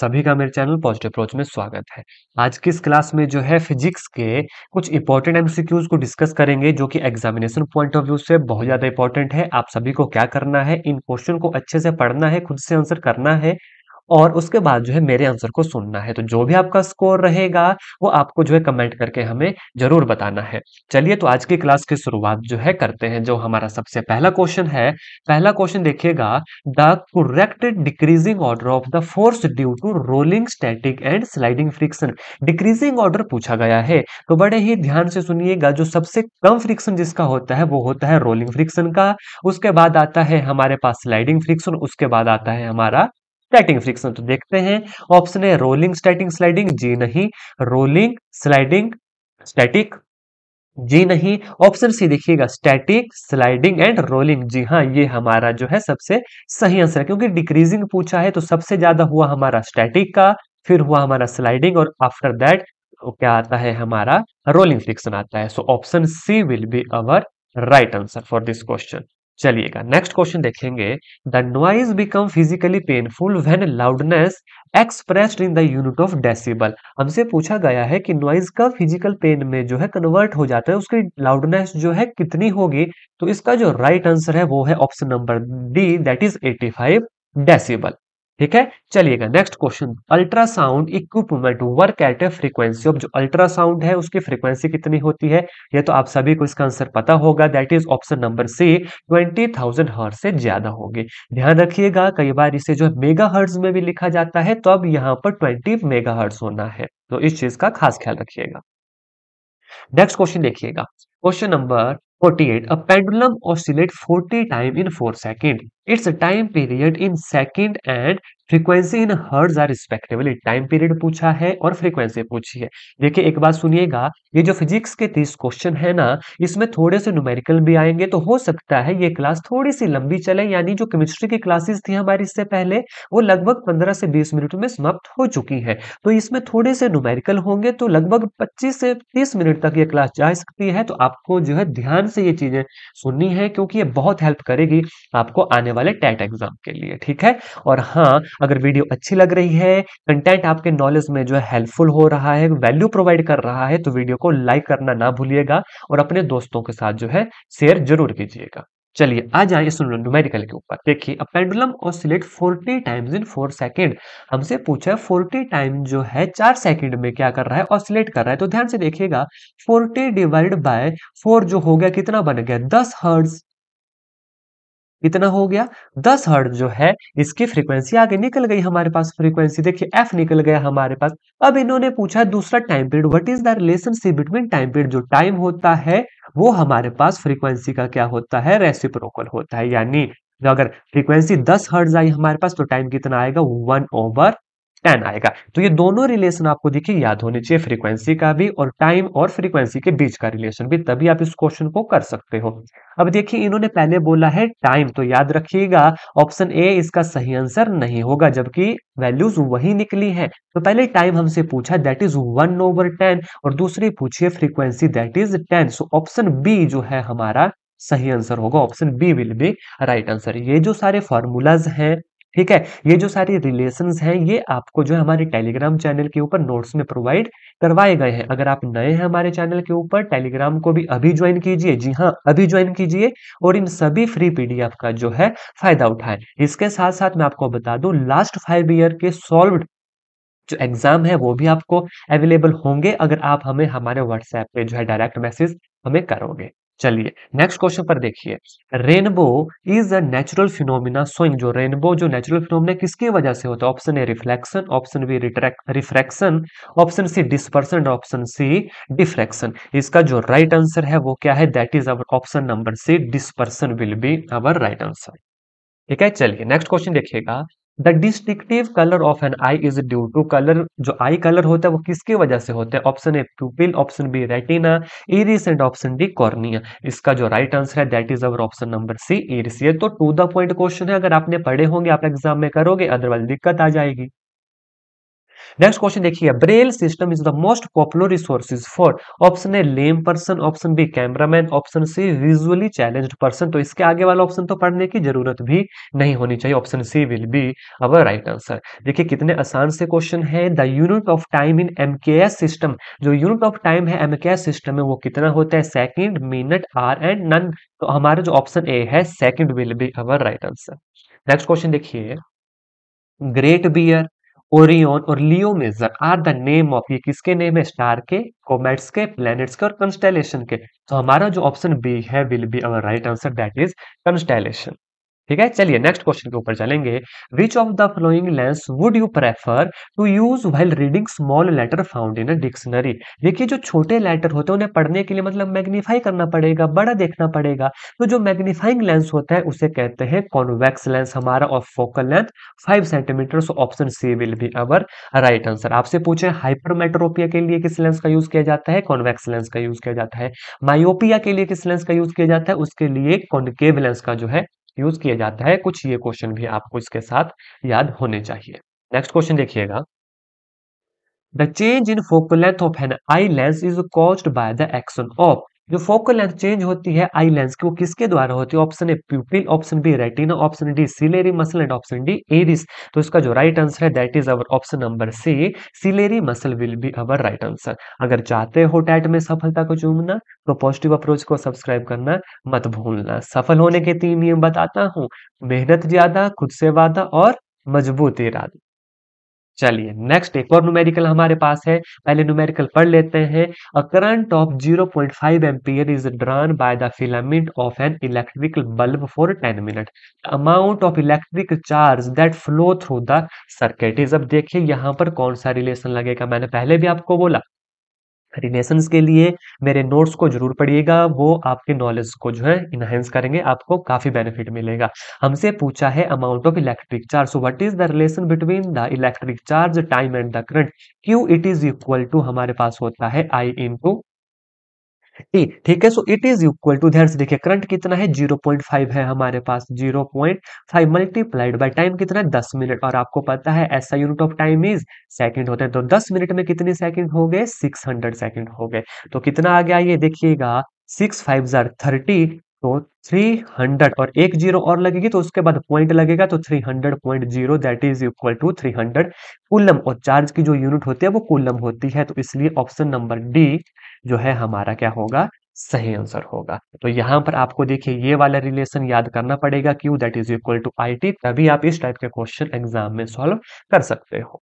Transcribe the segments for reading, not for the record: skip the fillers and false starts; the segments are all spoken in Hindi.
सभी का मेरे चैनल पॉजिटिव अप्रोच में स्वागत है। आज की इस क्लास में जो है फिजिक्स के कुछ इंपॉर्टेंट एमसीक्यूज को डिस्कस करेंगे जो कि एग्जामिनेशन पॉइंट ऑफ व्यू से बहुत ज्यादा इंपॉर्टेंट है। आप सभी को क्या करना है, इन क्वेश्चन को अच्छे से पढ़ना है, खुद से आंसर करना है और उसके बाद जो है मेरे आंसर को सुनना है। तो जो भी आपका स्कोर रहेगा वो आपको जो है कमेंट करके हमें जरूर बताना है। चलिए तो आज की क्लास की शुरुआत जो है करते हैं। जो हमारा सबसे पहला क्वेश्चन है, पहला क्वेश्चन देखिएगा, the correct decreasing order of the force due to rolling static and sliding friction. Decreasing order पूछा गया है तो बड़े ही ध्यान से सुनिएगा। जो सबसे कम फ्रिक्शन जिसका होता है वो होता है रोलिंग फ्रिक्शन का, उसके बाद आता है हमारे पास स्लाइडिंग फ्रिक्शन, उसके बाद आता है हमारा स्टैटिक फ्रिक्शन। तो देखते हैं, ऑप्शन है रोलिंग स्टैटिक स्लाइडिंग, जी नहीं। रोलिंग स्लाइडिंग स्टैटिक, जी नहीं। ऑप्शन सी देखिएगा, स्टैटिक स्लाइडिंग एंड रोलिंग, जी हाँ, ये हमारा जो है सबसे सही आंसर है। क्योंकि डिक्रीजिंग पूछा है तो सबसे ज्यादा हुआ हमारा स्टैटिक का, फिर हुआ हमारा स्लाइडिंग और आफ्टर दैट क्या आता है हमारा रोलिंग फ्रिक्शन आता है। So option C will be our right answer for this question. चलिएगा नेक्स्ट क्वेश्चन देखेंगे। The noise become physically painful when loudness expressed in the unit of decibel. हमसे पूछा गया है कि नॉइज का फिजिकल पेन में जो है कन्वर्ट हो जाता है, उसकी लाउडनेस जो है कितनी होगी। तो इसका जो राइट आंसर है वो है option number D, that is 85 decibel. ठीक है, चलिएगा next question. Ultrasound equipment work at A frequency of, जो अल्ट्रासाउंड है उसकी फ्रीक्वेंसी कितनी होती है, ये तो आप सभी को इसका आंसर पता होगा, that is option number C, 20,000 hertz से ज्यादा होगी। ध्यान रखिएगा, कई बार इसे जो है मेगा हर्ट्ज में भी लिखा जाता है, तो अब यहाँ पर 20 मेगा हर्ट्ज होना है, तो इस चीज का खास ख्याल रखिएगा। नेक्स्ट क्वेश्चन देखिएगा, question number 48। A pendulum oscillate 40 time in 4 second, its time period in second and frequency in hertz are respectively. Time period पूछा है और फ्रीक्वेंसी पूछी है। देखिए एक बात सुनिएगा, ये जो फिजिक्स के 30 क्वेश्चन है ना, इसमें थोड़े से न्यूमेरिकल भी आएंगे, तो हो सकता है ये क्लास थोड़ी सी लंबी चले। यानी जो केमिस्ट्री की क्लासेस थी हमारी इससे पहले, वो लगभग 15 से 20 मिनट में समाप्त हो चुकी है। तो इसमें थोड़े से न्यूमेरिकल होंगे, तो लगभग 25 से 30 मिनट तक ये क्लास जा सकती है। तो आपको जो है ध्यान से ये चीजें सुननी है, क्योंकि ये बहुत हेल्प करेगी आपको आने वाले टेट एग्जाम के लिए। ठीक है, और हाँ, अगर वीडियो अच्छी लग रही है, कंटेंट आपके नॉलेज में जो है हेल्पफुल हो रहा है, वैल्यू प्रोवाइड कर रहा है, तो वीडियो को लाइक करना ना भूलिएगा और अपने दोस्तों के साथ जो है शेयर जरूर कीजिएगा। चलिए आ जाए इस न्यूमेरिकल के ऊपर। देखिए, अ pendulum oscillate 40 times in 4 second. हमसे पूछा है 40 टाइम जो है 4 सेकंड में क्या कर रहा है, ऑसिलेट कर रहा है। तो ध्यान से देखिएगा, 40 डिवाइड बाय 4 जो हो गया, कितना बन गया, 10 हर्ट्ज। कितना हो गया, 10 हर्ट्ज जो है इसकी फ्रीक्वेंसी आगे निकल गई हमारे पास। फ्रीक्वेंसी देखिए एफ निकल गया हमारे पास। अब इन्होंने पूछा दूसरा time period, what is the relationship between time period. जो टाइम होता है वो हमारे पास फ्रीक्वेंसी का क्या होता है, रेसिप्रोकल होता है। यानी जो अगर फ्रीक्वेंसी 10 हर्ट्ज आई हमारे पास, तो टाइम कितना आएगा, 1/10 आएगा। तो ये दोनों रिलेशन आपको देखिए याद होने चाहिए, फ्रीक्वेंसी का भी और टाइम और फ्रीक्वेंसी के बीच का रिलेशन भी, तभी आप इस क्वेश्चन को कर सकते हो। अब देखिए इन्होंने पहले बोला है टाइम, तो याद रखिएगा ऑप्शन ए इसका सही आंसर नहीं होगा, जबकि वैल्यूज वही निकली है। तो पहले टाइम हमसे पूछा, दैट इज 1/10, और दूसरी पूछी है frequency, that is 10। So option B जो है हमारा सही आंसर होगा, option B will be right answer. ये जो सारे फॉर्मूलाज हैं, ठीक है, ये जो सारी रिलेशंस हैं, ये आपको जो है हमारे टेलीग्राम चैनल के ऊपर नोट्स में प्रोवाइड करवाए गए हैं। अगर आप नए हैं हमारे चैनल के ऊपर, टेलीग्राम को भी अभी ज्वाइन कीजिए, जी हाँ अभी ज्वाइन कीजिए, और इन सभी फ्री पीडीएफ का जो है फायदा उठाएं। इसके साथ साथ मैं आपको बता दूं, लास्ट 5 ईयर के सॉल्व्ड जो एग्जाम है वो भी आपको अवेलेबल होंगे, अगर आप हमें हमारे व्हाट्सएप पे जो है डायरेक्ट मैसेज हमें करोगे। चलिए नेक्स्ट क्वेश्चन पर देखिए, rainbow is a natural phenomena showing. जो रेनबो जो नेचुरल फिनोमिना किसकी वजह से होता है, option A reflection, option B refraction, option C dispersion, option C diffraction. इसका जो राइट आंसर है वो क्या है, that is our option number C, dispersion will be our right answer. ठीक है, चलिए नेक्स्ट क्वेश्चन देखिएगा। The distinctive colour of an eye is due to, colour जो आई कलर होता है वो किसकी वजह से होता है, option A pupil, option B retina, iris and option D cornea. इसका जो राइट आंसर है that is our option number C, iris. ये तो टू द पॉइंट क्वेश्चन है, अगर आपने पढ़े होंगे आप एग्जाम में करोगे, अदरवाइज दिक्कत आ जाएगी। नेक्स्ट क्वेश्चन देखिए, Braille system is the most popular resources for, option A lame person, option B cameraman, option C visually challenged person. तो इसके आगे वाला ऑप्शन तो पढ़ने की जरूरत भी नहीं होनी चाहिए, option C will be our right answer. देखिए कितने आसान से क्वेश्चन है। The unit of time in MKS system, जो यूनिट ऑफ टाइम है एमकेएस सिस्टम में वो कितना होता है, second, minute, hour and none. तो हमारा जो ऑप्शन ए है second will be our right answer. Next question देखिए, ग्रेट बियर, ओरियन और Leo Major are the name of, ये किसके नेम है, स्टार के, कोमेट्स के, प्लैनेट्स के और कंस्टेलेशन के। तो हमारा जो ऑप्शन बी है will be our right answer, that is constellation. ठीक है, चलिए नेक्स्ट क्वेश्चन के ऊपर चलेंगे। Which of the following lens would you prefer to use while reading small letter found in a dictionary. देखिए जो छोटे लेटर होते हैं उन्हें पढ़ने के लिए मतलब मैग्नीफाई करना पड़ेगा, बड़ा देखना पड़ेगा। तो जो मैग्नीफाइंग लेंस होता है उसे कहते हैं कॉन्वेक्स लेंस हमारा, और focal length 5 centimetre. So option C will be our right answer. आपसे पूछे हाइपरमेट्रोपिया के लिए किस लेंस का यूज किया जाता है, कॉन्वेक्स लेंस का यूज किया जाता है। मायोपिया के लिए किस लेंस का यूज किया जाता है, उसके लिए कॉनकेव लेंस का जो है यूज किया जाता है। कुछ ये क्वेश्चन भी आपको इसके साथ याद होने चाहिए। नेक्स्ट क्वेश्चन देखिएगा, the change in focal length of an eye lens is caused by the action of, जो फोकल लेंथ चेंज होती है आई लेंस की वो किसके द्वारा होती है, option A pupil, option B retina, option D ciliary muscle and option D iris. तो इसका जो राइट आंसर है that is our option number C, ciliary muscle will be our right answer. अगर चाहते हो टैट में सफलता को चूमना तो पॉजिटिव अप्रोच को सब्सक्राइब करना मत भूलना। सफल होने के 3 नियम बताता हूँ, मेहनत ज्यादा, खुद से वादा और मजबूत इरादा। चलिए नेक्स्ट एक और न्यूमेरिकल हमारे पास है, पहले न्यूमेरिकल पढ़ लेते हैं। A current of 0.5 ampere is drawn by the filament of an electrical bulb for 10 minute, amount of electric charge that flow through the circuit is. अब देखिए यहाँ पर कौन सा रिलेशन लगेगा, मैंने पहले भी आपको बोला रिलेशंस के लिए मेरे नोट्स को जरूर पढ़िएगा, वो आपके नॉलेज को जो है इनहेंस करेंगे, आपको काफी बेनिफिट मिलेगा। हमसे पूछा है amount of electric charge, so what is the relation between the electric charge time and the current. Q it is equal to हमारे पास होता है आई इंटू टी। ठीक है, so it is equal to, ध्यान से देखिए करंट कितना है 0.5 है हमारे पास, 0.5 मल्टीप्लाइड बाय टाइम कितना है 10 मिनट, और आपको पता है ऐसा unit of time is second होता है। तो 10 मिनट में कितने सेकंड हो गए, 600 सेकंड हो गए। तो कितना आ गया ये देखिएगा, 6 5 जार 30, तो 300 और एक जीरो और लगेगी तो उसके बाद पॉइंट लगेगा तो 300.0 that is equal to 300 coulomb, और चार्ज की जो यूनिट होती है वो कूलम होती है। तो इसलिए ऑप्शन नंबर डी जो है हमारा क्या होगा, सही आंसर होगा। तो यहां पर आपको देखिए ये वाला रिलेशन याद करना पड़ेगा, Q that is equal to I T, तभी आप इस टाइप के क्वेश्चन एग्जाम में सॉल्व कर सकते हो।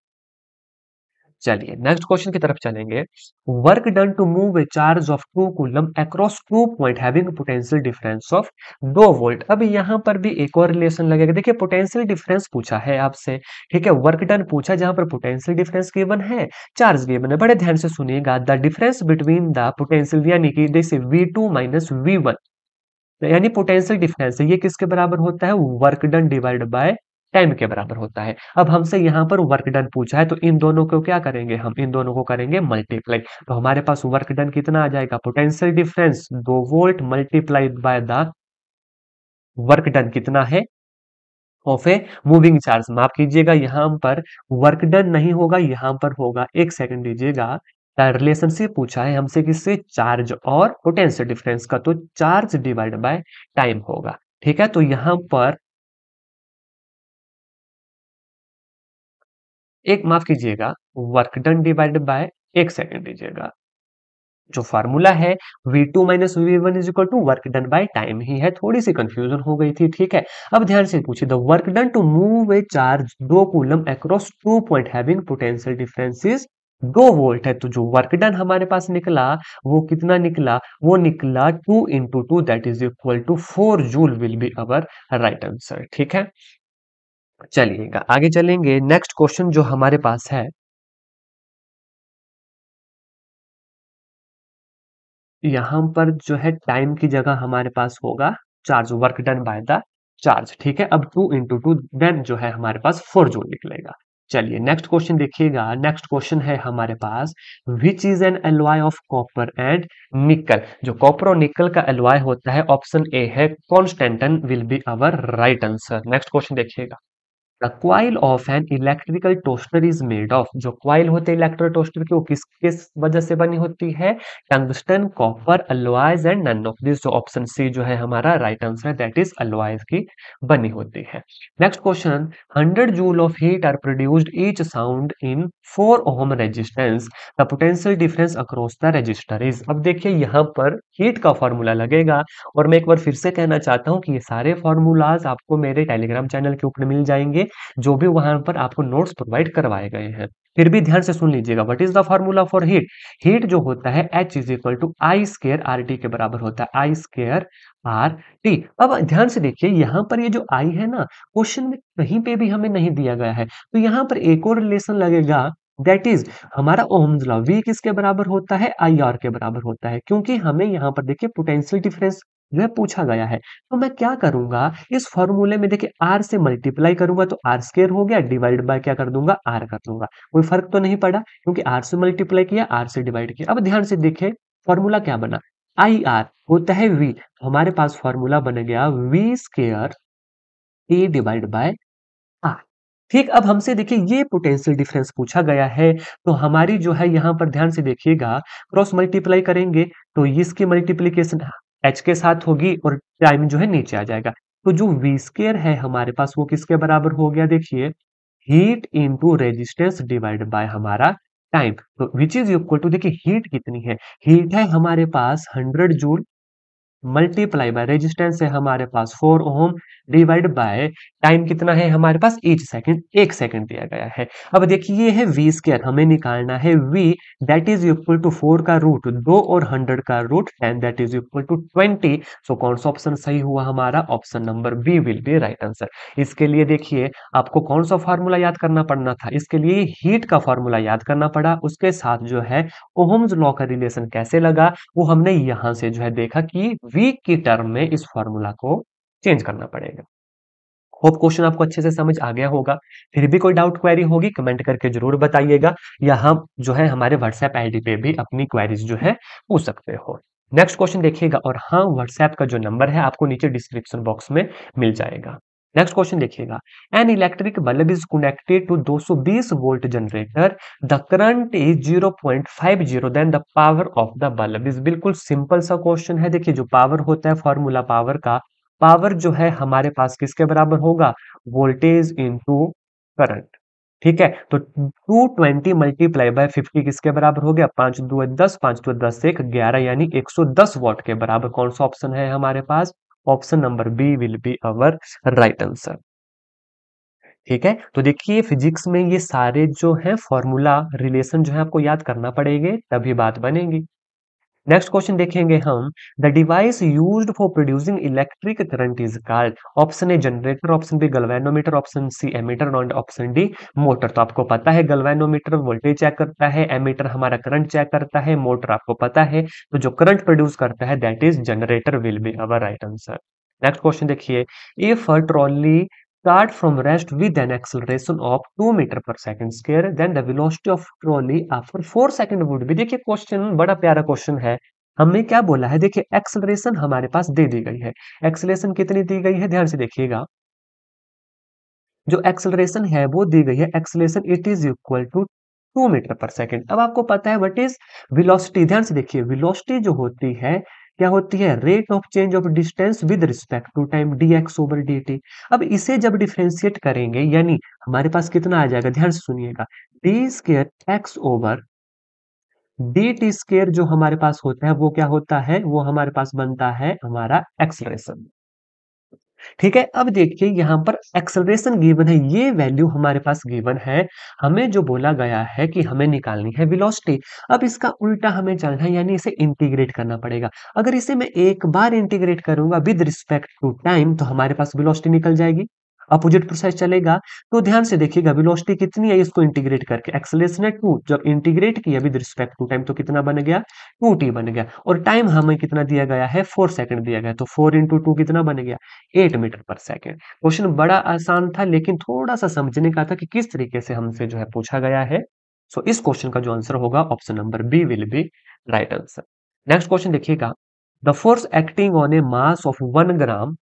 चलिए नेक्स्ट क्वेश्चन की तरफ चलेंगे। Work done to move a charge of 2 coulomb across 2 point having potential difference of 2 volt. अब यहाँ पर भी एक और रिलेशन लगेगा, देखिए पोटेंशियल डिफरेंस पूछा है आपसे, ठीक है, वर्क डन पूछा जहां पर पोटेंशियल डिफरेंस गिवन है, चार्ज गिवन है। बड़े ध्यान से सुनिएगा, the difference between the potential यानी कि जैसे V2 माइनस V1, यानी पोटेंशियल डिफरेंस है, ये किसके बराबर होता है, work done divide by time के बराबर होता है। अब हमसे यहाँ पर वर्क डन पूछा है तो इन दोनों को क्या करेंगे, हम इन दोनों को करेंगे मल्टीप्लाई। तो हमारे पास वर्क डन कितना आ जाएगा, potential difference 2 volt multiplied by the work done कितना है ऑफ ए मूविंग चार्ज। माफ कीजिएगा यहाँ पर वर्क डन नहीं होगा, यहाँ पर होगा, एक सेकंड दीजिएगा। रिलेशनशिप पूछा है हमसे किससे, चार्ज और पोटेंशियल डिफरेंस का, तो चार्ज डिवाइड बाय टाइम होगा। ठीक है, तो यहाँ पर एक माफ कीजिएगा, वर्क डन डिवाइडेड बाय, एक सेकंड दीजिएगा, जो फार्मूला है V2 minus V1 is equal to work done by time ही है, थोड़ी सी कंफ्यूजन हो गई थी। ठीक है, अब ध्यान से पूछिए, the work done to move a charge 2 coulomb across 2 point having potential difference is 2 volt है। तो जो वर्क डन हमारे पास निकला वो कितना निकला, वो निकला 2 into 2 that is equal to 4 joule will be our right answer. ठीक है, चलिएगा आगे चलेंगे। नेक्स्ट क्वेश्चन जो हमारे पास है, यहाँ पर जो है टाइम की जगह हमारे पास होगा charge, work done by the charge. ठीक है, अब 2 इंटू 2 देन जो है हमारे पास 4 जूल निकलेगा। चलिए नेक्स्ट क्वेश्चन देखिएगा, नेक्स्ट क्वेश्चन है हमारे पास, which is an alloy of copper and nickel. जो कॉपर और निकल का एलॉय होता है ऑप्शन ए है constantan will be our right answer. Next question देखिएगा, the coil of an electrical toaster is made of. जो क्वाइल होते हैं इलेक्ट्रिकल टोस्टर की, वो किस किस वजह से बनी होती है? Tungsten, copper, alloys and none of this. जो ऑप्शन सी जो है हमारा राइट आंसर है, दैट इज अलॉयज की बनी होती है। Next question, 100 joule of heat are produced each sound in 4 ohm resistance, the potential difference across the resistor is. अब देखिए यहाँ पर हीट का फॉर्मूला लगेगा, और मैं एक बार फिर से कहना चाहता हूँ कि ये सारे फॉर्मूलाज आपको मेरे टेलीग्राम चैनल के ऊपर मिल जाएंगे, जो भी वहां पर आपको नोट्स प्रोवाइड करवाए गए हैं। फिर भी ध्यान से सुन लीजिएगा। What is the formula for heat? Heat जो होता है H is equal to I square R T के बराबर होता है, आई स्केयर आर टी। अब ध्यान से देखिए, यहाँ पर ये जो आई है ना, क्वेश्चन में कहीं पे भी हमें नहीं दिया गया है, तो यहाँ पर एक और रिलेशन लगेगा, दैट इज हमारा ओम्स लॉ। वी किसके बराबर होता है? आई आर के बराबर होता है, क्योंकि हमें यहाँ पर देखिए पोटेंशियल डिफरेंस जो है पूछा गया है। तो मैं क्या करूंगा, इस फॉर्मूले में देखिए आर से मल्टीप्लाई करूंगा तो आर स्क्वायर हो गया, डिवाइड बाय क्या कर दूंगा? आर कर दूंगा। कोई फर्क तो नहीं पड़ा, क्योंकि आर से मल्टीप्लाई किया, आर से डिवाइड किया। अब ध्यान से देखिए फॉर्मूला क्या बना, आई आर होता है वी, हमारे पास फॉर्मूला बन गया V square T divide by R. ठीक, अब हमसे देखिए ये पोटेंशियल डिफरेंस पूछा गया है, तो हमारी जो है यहाँ पर ध्यान से देखिएगा, क्रॉस मल्टीप्लाई करेंगे तो इसकी मल्टीप्लीकेशन एच के साथ होगी और टाइम जो है नीचे आ जाएगा। तो जो वी स्क्वायर है हमारे पास, वो किसके बराबर हो गया? देखिए heat into resistance divide by हमारा टाइम। तो विच इज इक्वल टू, देखिए हीट कितनी है? हीट है हमारे पास 100 जूल, मल्टीप्लाई बाय रेजिस्टेंस है हमारे पास 4 ओम, डिवाइड बाय टाइम कितना है हमारे पास? ईच सेकंड, 1 सेकंड दिया गया है। अब देखिए ये है वी स्क्वायर, हमें निकालना है V, that is equal to 4 का रूट 2 और 100 का root 10, that is equal to 20। So कौन सा ऑप्शन सही हुआ हमारा? Option number B will be right answer. इसके लिए देखिए आपको कौन सा फॉर्मूला याद करना पड़ना था? इसके लिए हीट का फॉर्मूला याद करना पड़ा, उसके साथ जो है ओहम्स लॉ का रिलेशन कैसे लगा, वो हमने यहां से जो है देखा कि वीक की टर्म में इस फॉर्मूला को चेंज करना पड़ेगा। होप क्वेश्चन आपको अच्छे से समझ आ गया होगा। फिर भी कोई डाउट क्वेरी होगी कमेंट करके जरूर बताइएगा, या हम जो है हमारे व्हाट्सएप आईडी पे भी अपनी क्वेरीज जो है पूछ सकते हो। नेक्स्ट क्वेश्चन देखिएगा, और हाँ व्हाट्सएप का जो नंबर है आपको नीचे डिस्क्रिप्शन बॉक्स में मिल जाएगा। नेक्स्ट क्वेश्चन देखिएगा, an electric bulb is connected to 220 volt generator, the current is 0.50, then the power of the bulb is. बिल्कुल सिंपल सा क्वेश्चन है। देखिए जो पावर होता है, फॉर्मूला पावर का, पावर जो है हमारे पास किसके बराबर होगा? Voltage into current. ठीक है, तो 220 मल्टीप्लाई बाय 50 किसके बराबर हो गया? 5 2 10, 5 2 10 1 11, यानी 110 वॉट के बराबर। कौन सा ऑप्शन है हमारे पास? Option number B will be our right answer. ठीक है, तो देखिए फिजिक्स में ये सारे जो है फॉर्मूला रिलेशन जो है आपको याद करना पड़ेंगे, तभी बात बनेगी। नेक्स्ट क्वेश्चन देखेंगे हम, the device used for producing electric current is called. Option A generator, option B galvanometer, option C ammeter और ऑप्शन डी मोटर। तो आपको पता है गैल्वेनोमीटर वोल्टेज चेक करता है, एमीटर हमारा करंट चेक करता है, मोटर आपको पता है तो जो करंट प्रोड्यूस करता है that is generator will be our right answer. Next question देखिए, if a trolley start from rest with an acceleration of 2 metre per second square, then the velocity of trolley after 4 second would be। देखिए क्वेश्चन बड़ा प्यारा क्वेश्चन है। हमने क्या बोला है? देखिए एक्सेलरेशन हमारे पास दे दी गई है। एक्सेलरेशन कितनी दी गई है? ध्यान से देखिएगा, जो एक्सेलरेशन है वो दी गई है, acceleration it is equal to 2 metre per second. अब आपको पता है व्हाट इज वेलोसिटी। ध्यान से देखिए, वेलोसिटी जो होती है क्या होती है? Rate of change of distance with respect to time, dx over dt। अब इसे जब डिफरेंशिएट करेंगे, यानी हमारे पास कितना आ जाएगा? ध्यान से सुनिएगा, D square x over D T square जो हमारे पास होता है वो क्या होता है? वो हमारे पास बनता है हमारा एक्सलेशन। ठीक है, अब देखिए यहां पर एक्सेलरेशन गिवन है, ये वैल्यू हमारे पास गिवन है। हमें जो बोला गया है कि हमें निकालनी है वेलोसिटी। अब इसका उल्टा हमें चलना है, यानी इसे इंटीग्रेट करना पड़ेगा। अगर इसे मैं एक बार इंटीग्रेट करूंगा विद रिस्पेक्ट टू टाइम, तो हमारे पास वेलोसिटी निकल जाएगी, अपोजिट प्रोसेस चलेगा। तो ध्यान से देखिएगा, वेलोसिटी कितनी है इसको इंटीग्रेट करके? एक्सेलरेशन है 2, जब इंटीग्रेट किया विद रिस्पेक्ट टू टाइम तो कितना बन गया? 2t बन गया। और टाइम हमें कितना दिया गया है? 4 सेकंड दिया गया, तो 4 इंटू 2 कितना बन गया? 8 मीटर पर सेकंड। क्वेश्चन बड़ा आसान था, लेकिन थोड़ा सा समझने का था कि किस तरीके से हमसे जो है पूछा गया है। सो इस क्वेश्चन का जो आंसर होगा option number B will be right answer. Next question देखिएगा, the force acting on a mass of 1 gram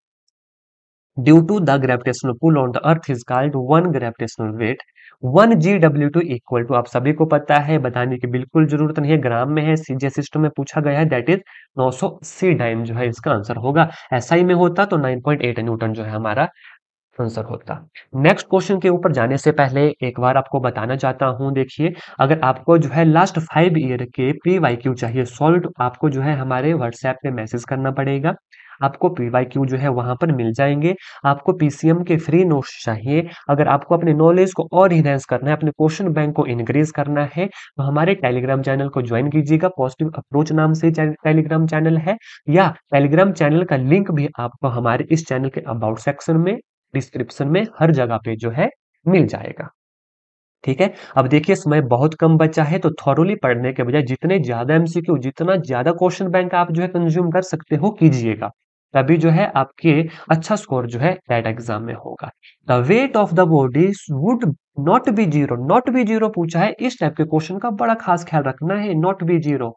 due to the gravitational pull on the earth is called one gravitational weight. 1 GW2 equal to, आप सभी को पता है, बताने की बिल्कुल जरूरत नहीं है, ग्राम में है, सीजे सिस्टम में पूछा गया है, दैट इज 980 डाइन जो है इसका आंसर होगा। एसआई में होता तो 9.8 न्यूटन जो है हमारा आंसर होता। नेक्स्ट क्वेश्चन के ऊपर जाने से पहले एक बार आपको बताना चाहता हूं, देखिए, अगर आपको जो है लास्ट 5 ईयर के PYQ चाहिए सॉल्व, तो आपको जो है हमारे व्हाट्सएप पे मैसेज करना पड़ेगा। आपको PYQ जो है वहां पर मिल जाएंगे। आपको PCM के फ्री नोट्स चाहिए, अगर आपको अपने नॉलेज को और इनहेंस करना है, अपने क्वेश्चन बैंक को इंक्रीज करना है, तो हमारे टेलीग्राम चैनल को ज्वाइन कीजिएगा। पॉजिटिव अप्रोच नाम से टेलीग्राम चैनल है, या टेलीग्राम चैनल का लिंक भी आपको हमारे इस चैनल के अबाउट सेक्शन में, डिस्क्रिप्शन में, हर जगह पे जो है मिल जाएगा। ठीक है, अब देखिए समय बहुत कम बचा है, तो थॉरोली पढ़ने के बजाय जितने ज्यादा MCQ, जितना ज्यादा क्वेश्चन बैंक आप जो है कंज्यूम कर सकते हो कीजिएगा, तभी जो है आपके अच्छा स्कोर जो है दैट एग्जाम में होगा। The weight of the body would not be zero, not be zero पूछा है, इस टाइप के क्वेश्चन का बड़ा खास ख्याल रखना है, not be zero.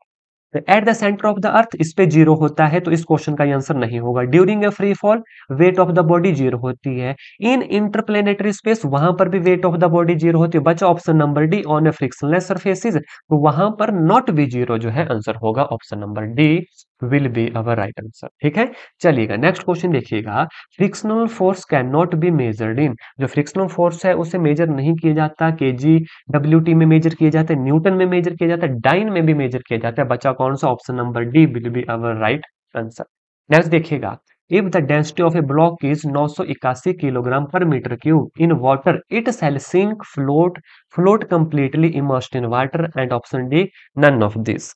At the centre of the earth, इस पे जीरो होता है, तो इस क्वेश्चन का आंसर नहीं होगा। During a free fall, weight of the body zero होती है। इन इंटरप्लेनेटरी स्पेस, वहां पर भी weight of the body zero होती है। बचा option number D, on A frictionless surfaces, तो वहां पर नॉट बी जीरो जो है आंसर होगा, option number D will be our right answer. ठीक है, चलिएगा नेक्स्ट क्वेश्चन देखिएगा। Frictional force can not be measured in, जो फ्रिक्शनल फोर्स है उसे मेजर नहीं किया जाता, केजी WT में मेजर किए जाते हैं, न्यूटन में मेजर किया जाता है, डाइन में भी मेजर किया जाता है। बचा कौन सा, option number D will be our right answer. Next देखिएगा, if the density of a block is 981 kilogram per metre cube in water, it shall sink, float completely immersed in water, and option D none of this.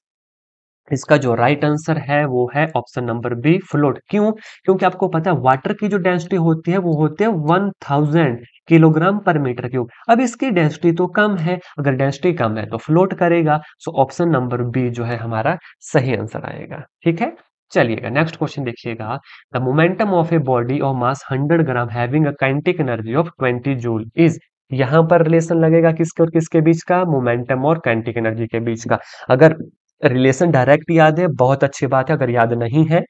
इसका जो राइट आंसर है वो है ऑप्शन नंबर बी, फ्लोट। क्यों? क्योंकि आपको पता है वाटर की जो डेंसिटी होती है वो होती है 1000 किलोग्राम पर मीटर क्यूब। अब इसकी डेंसिटी तो कम है, अगर डेंसिटी कम है तो फ्लोट करेगा, सो ऑप्शन नंबर बी जो है हमारा सही आंसर आएगा। ठीक है, चलिएगा नेक्स्ट क्वेश्चन देखिएगा। The momentum of a body of mass 100 gram having a kinetic energy of 20 joule is, यहां पर रिलेशन लगेगा किसके और किसके बीच का, मोमेंटम और काइनेटिक एनर्जी के बीच का। अगर रिलेशन डायरेक्ट याद है बहुत अच्छी बात है, अगर याद नहीं है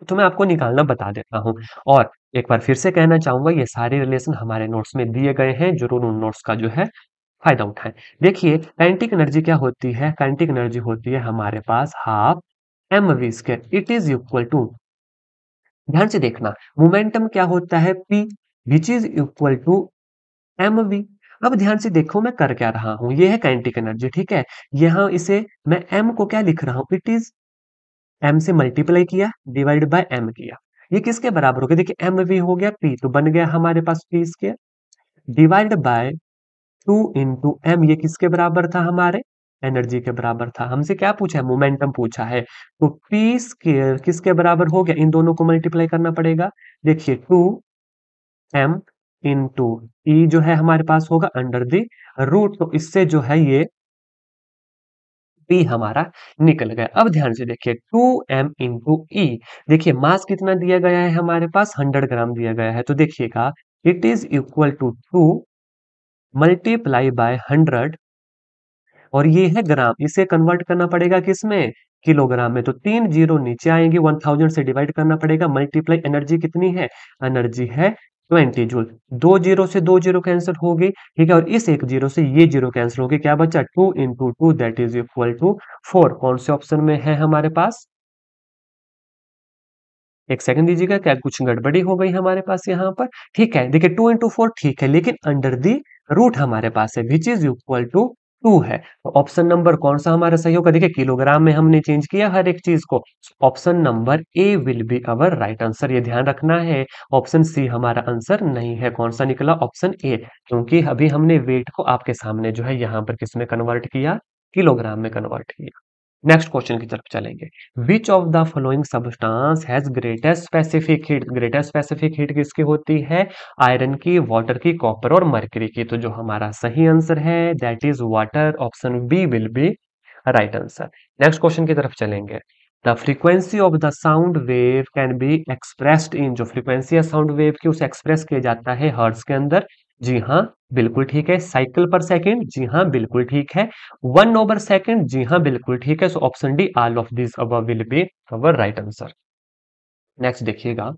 तो मैं आपको निकालना बता देता हूं। और एक बार फिर से कहना चाहूंगा, ये सारे रिलेशन हमारे नोट्स में दिए गए हैं, जरूर उन नोट्स का जो है फायदा उठाएं। देखिए काइनेटिक एनर्जी क्या होती है, काइनेटिक एनर्जी होती है हमारे पास half mv², it is equal to, ध्यान से देखना, मोमेंटम क्या होता है p, which is equal to mv। अब ध्यान से देखो मैं कर क्या रहा हूं, ये है काइनेटिक एनर्जी, ठीक है, यहां इसे मैं m को क्या लिख रहा हूं, इट इज, m से मल्टीप्लाई किया, डिवाइड बाय m किया, ये किसके बराबर हो गया, देखिए mv हो गया p, तो बन गया हमारे पास p², divide by 2 into m, ये किसके बराबर था, हमारे एनर्जी के बराबर था। हमसे क्या पूछा है, मोमेंटम पूछा है, तो p² किसके बराबर हो गया, इन दोनों को मल्टीप्लाई करना पड़ेगा। देखिए 2m इंटू ई जो है हमारे पास होगा अंडर द रूट, तो इससे जो है ये p हमारा निकल गया। अब ध्यान से देखिए 2m इंटू ई, देखिए मास कितना दिया गया है हमारे पास, 100 ग्राम दिया गया है, तो देखिएगा it is equal to 2 multiply by 100, और ये है ग्राम, इसे कन्वर्ट करना पड़ेगा किसमें, किलोग्राम में, तो 3 जीरो नीचे आएंगे, 1000 से डिवाइड करना पड़ेगा, मल्टीप्लाई एनर्जी कितनी है, एनर्जी है 20 जूल। 2 जीरो से 2 जीरो कैंसिल हो गई, ठीक है, और इस 1 जीरो से ये जीरो कैंसिल हो गई, क्या बचा, 2 into 2 that is equal to 4। कौन से ऑप्शन में है हमारे पास, एक सेकंड दीजिएगा, क्या कुछ गड़बड़ी हो गई हमारे पास यहाँ पर, ठीक है, देखिए 2 इंटू 4 ठीक है, लेकिन अंडर दी रूट हमारे पास है विच इज इक्वल टू 2 है, तो ऑप्शन नंबर कौन सा हमारा सही होगा, देखिए किलोग्राम में हमने चेंज किया हर एक चीज को, option number A will be our right answer, ये ध्यान रखना है। ऑप्शन सी हमारा आंसर नहीं है, कौन सा निकला, ऑप्शन ए, क्योंकि अभी हमने वेट को आपके सामने जो है यहाँ पर किसमें कन्वर्ट किया, किलोग्राम में कन्वर्ट किया। नेक्स्ट क्वेश्चन की तरफ चलेंगे। Which of the following substance has greatest specific heat, greatest specific heat किसकी होती है, आयरन की, वाटर की, कॉपर और मर्करी की, तो जो हमारा सही आंसर है that is water, option B will be right answer. Next question की तरफ चलेंगे। The frequency of the sound wave can be expressed in, जो फ्रीक्वेंसी है साउंड वेव की उसे एक्सप्रेस किया जाता है हर्ट्ज के अंदर, जी हाँ बिल्कुल ठीक है। साइकिल पर सेकंड, जी हाँ बिल्कुल ठीक है। 1/सेकंड, जी हाँ बिल्कुल ठीक है। So option D all of this above will be our right answer. Next देखिएगा,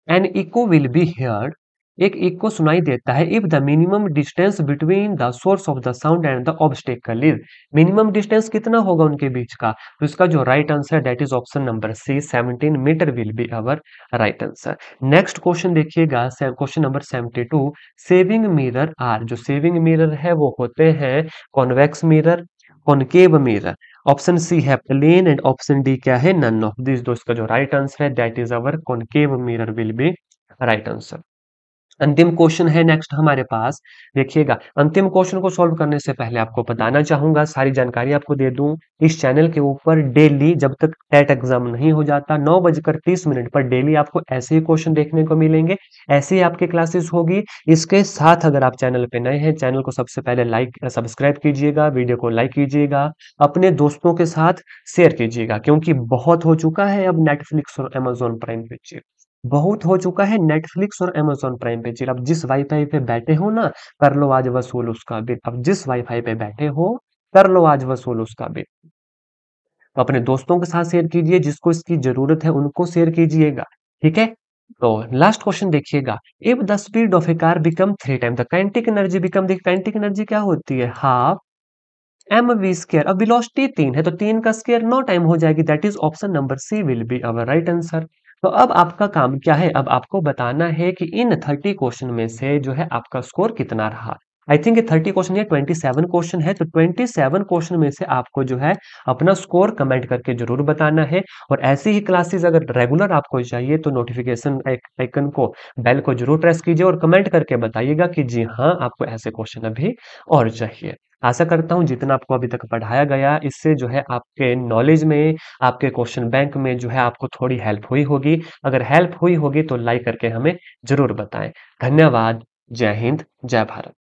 an echo will be heard, एक इको सुनाई देता है if the minimum distance between the source of the sound and the obstacle is, minimum distance कितना होगा उनके बीच का? तो इसका जो right answer that is option number C, 17 metre will be our right answer. Next question देखिएगा, question number 72, shaving mirror are, जो सेविंग मिरर है वो होते हैं convex mirror, concave mirror. Option C है प्लेन एंड ऑप्शन डी क्या है? None of this. दोस्त का जो राइट आंसर है that is our concave mirror will be right answer. अंतिम क्वेश्चन है नेक्स्ट हमारे पास, देखिएगा अंतिम क्वेश्चन को सॉल्व करने से पहले आपको बताना चाहूंगा, सारी जानकारी आपको दे दूं, इस चैनल के ऊपर डेली जब तक टेट एग्जाम नहीं हो जाता 9:30 पर डेली आपको ऐसे ही क्वेश्चन देखने को मिलेंगे, ऐसे ही आपकी क्लासेस होगी। इसके साथ अगर आप चैनल पे नए हैं, चैनल को सबसे पहले लाइक सब्सक्राइब कीजिएगा, वीडियो को लाइक कीजिएगा, अपने दोस्तों के साथ शेयर कीजिएगा, क्योंकि बहुत हो चुका है अब नेटफ्लिक्स और अमेजोन प्राइम पे, बहुत हो चुका है नेटफ्लिक्स और अमेजोन प्राइम पे चिल। अब जिस वाईफाई पे बैठे हो ना, कर लो आज वसूल उसका बिल। अब जिस वाईफाई पे बैठे हो, कर लो आज वसूल उसका बिल। तो अपने दोस्तों के साथ शेयर कीजिए, जिसको इसकी जरूरत है उनको शेयर कीजिएगा, ठीक है। तो लास्ट क्वेश्चन देखिएगा, if the speed of a car become 3 time the kinetic energy become, the kinetic energy क्या होती है? Half M V square. अब वेलोसिटी 3 है तो 3 का स्केयर 9 टाइम हो जाएगी, that is option number C will be our right answer. तो अब आपका काम क्या है? अब आपको बताना है कि इन 30 क्वेश्चन में से जो है आपका स्कोर कितना रहा। आई थिंक 30 क्वेश्चन या 27 क्वेश्चन है, तो 27 क्वेश्चन में से आपको जो है अपना स्कोर कमेंट करके जरूर बताना है। और ऐसी ही क्लासेस अगर रेगुलर आपको चाहिए तो नोटिफिकेशन आइकन को, बेल को जरूर प्रेस कीजिए और कमेंट करके बताइएगा कि जी हाँ आपको ऐसे क्वेश्चन अभी और चाहिए। आशा करता हूँ जितना आपको अभी तक पढ़ाया गया इससे जो है आपके नॉलेज में, आपके क्वेश्चन बैंक में जो है आपको थोड़ी हेल्प हुई होगी। अगर हेल्प हुई होगी तो लाइक करके हमें जरूर बताएं। धन्यवाद। जय हिंद, जय भारत।